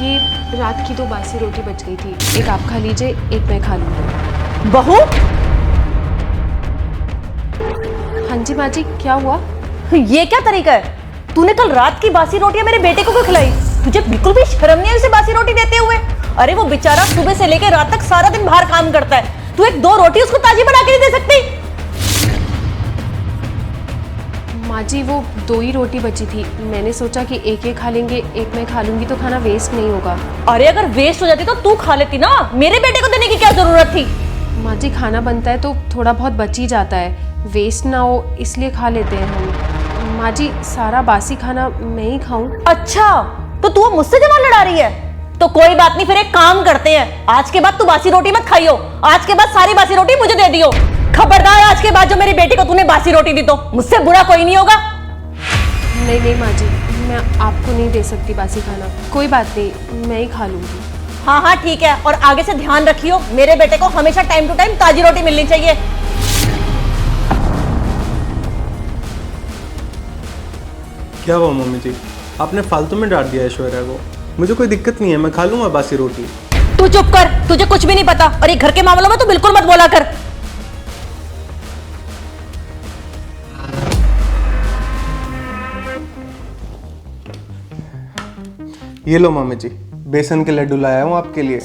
ये रात की 2 बासी रोटी बच गई थी, एक आप खा लीजिए, एक मैं खा लूँगी। बहू, हाँ जी माँ जी, क्या हुआ? ये क्या तरीका है? तूने कल रात की बासी रोटियां मेरे बेटे को क्यों खिलाई? तुझे बिल्कुल भी शर्म नहीं आई उसे बासी रोटी देते हुए? अरे वो बेचारा सुबह से लेकर रात तक सारा दिन बाहर काम करता है, तू 1-2 रोटी उसको ताजी बना के नहीं दे सकती? माँ जी वो 2 ही रोटी बची थी, मैंने सोचा कि एक खा लेंगे, एक मैं खा लूँगी तो खाना वेस्ट नहीं होगा। अरे अगर वेस्ट हो जाती तो तू खा लेती ना, मेरे बेटे को देने की क्या जरूरत थी? माँ जी खाना बनता है तो थोड़ा बहुत बच ही जाता है, वेस्ट ना हो इसलिए खा लेते हैं हम। माँ जी सारा बासी खाना मैं ही खाऊं? अच्छा, तो तू मुझसे जवान लड़ा रही है? तो कोई बात नहीं, फिर एक काम करते हैं, आज के बाद तू बासी रोटी मत खाइयो, आज के बाद सारी बासी रोटी मुझे दे दियो। खबरदार आज के बाद जो मेरी बेटी को तूने बासी रोटी दी तो मुझसे बुरा कोई नहीं होगा। नहीं नहीं माँ जी, मैं आपको नहीं दे सकती बासी खाना, कोई बात नहीं, मैं ही खा लूँगी। हाँ हाँ ठीक है, और आगे से ध्यान रखियो, मेरे बेटे को हमेशा टाइम टू टाइम ताजी रोटी मिलनी चाहिए। क्या हुआ मम्मी जी, आपने फालतू में डांट दिया ऐश्वर्या को? मुझे कोई दिक्कत नहीं है, मैं खा लूंगा बासी रोटी। तू चुप कर, तुझे कुछ भी नहीं पता, और ये घर के मामलों में तू बिल्कुल मत बोला कर। ये लो मम्मी जी, बेसन के लड्डू लाया हूँ आपके लिए।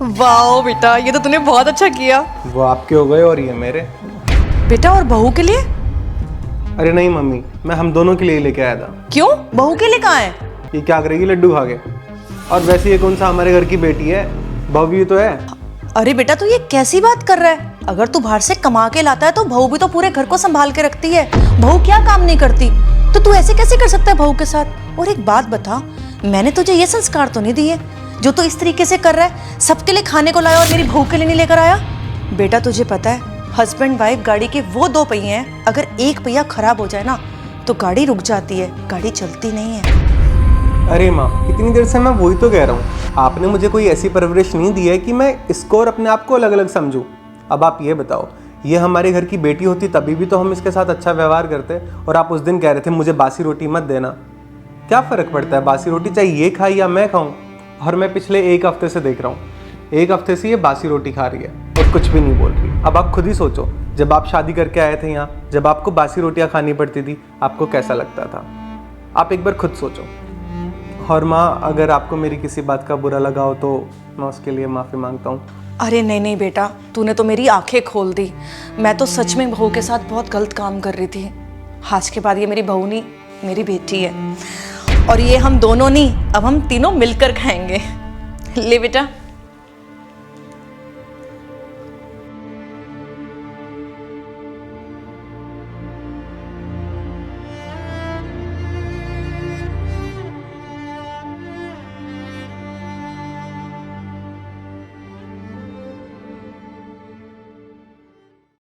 वाह बेटा, ये तो तूने बहुत अच्छा किया। वो आपके हो गए और ये मेरे। बेटा और बहू के लिए? अरे नहीं मम्मी, मैं हम दोनों के लिए लेके आया था। क्यों, बहू के लिए कहाँ है? ये क्या करेगी लड्डू खा के? और वैसे ये कौन सा हमारे घर की बेटी है, बहू भी तो है। अरे बेटा तू ये कैसी बात कर रहा है? अगर तू बाहर से कमा के लाता है तो बहू भी तो पूरे घर को संभाल के रखती है, बहू क्या काम नहीं करती? तो तू ऐसे कैसे कर सकता है बहू के साथ? और एक बात बता, मैंने तुझे ये संस्कार तो नहीं दिए जो तू इस तरीके से कर रहा है, सबके लिए खाने को लाया और मेरी बहू के लिए नहीं लेकर आया? बेटा तुझे पता है, हस्बैंड वाइफ गाड़ी के वो 2 पहिए हैं, अगर एक पहिया खराब हो जाए ना तो गाड़ी रुक जाती है, गाड़ी चलती नहीं है। अरे माँ, इतनी देर से मैं वही तो कह रहा हूँ, आपने मुझे कोई ऐसी परवरिश नहीं दी है कि मैं इसको और अपने आप को अलग अलग समझूं। अब आप ये बताओ, ये हमारे घर की बेटी होती तभी भी तो हम इसके साथ अच्छा व्यवहार करते, और आप उस दिन कह रहे थे मुझे बासी रोटी मत देना। क्या फ़र्क पड़ता है, बासी रोटी चाहे ये खाए या मैं खाऊं? और मैं पिछले 1 हफ्ते से देख रहा हूँ, 1 हफ्ते से ये बासी रोटी खा रही है और कुछ भी नहीं बोल रही। अब आप खुद ही सोचो, जब आप शादी करके आए थे यहाँ, जब आपको बासी रोटियाँ खानी पड़ती थी, आपको कैसा लगता था? आप एक बार खुद सोचो। और माँ, अगर आपको मेरी किसी बात का बुरा लगा हो तो मैं उसके लिए माफ़ी मांगता हूँ। अरे नहीं नहीं बेटा, तूने तो मेरी आंखें खोल दी, मैं तो सच में बहू के साथ बहुत गलत काम कर रही थी। आज के बाद ये मेरी बहू नहीं, मेरी बेटी है, और ये हम दोनों नहीं, अब हम तीनों मिलकर खाएंगे। ले बेटा।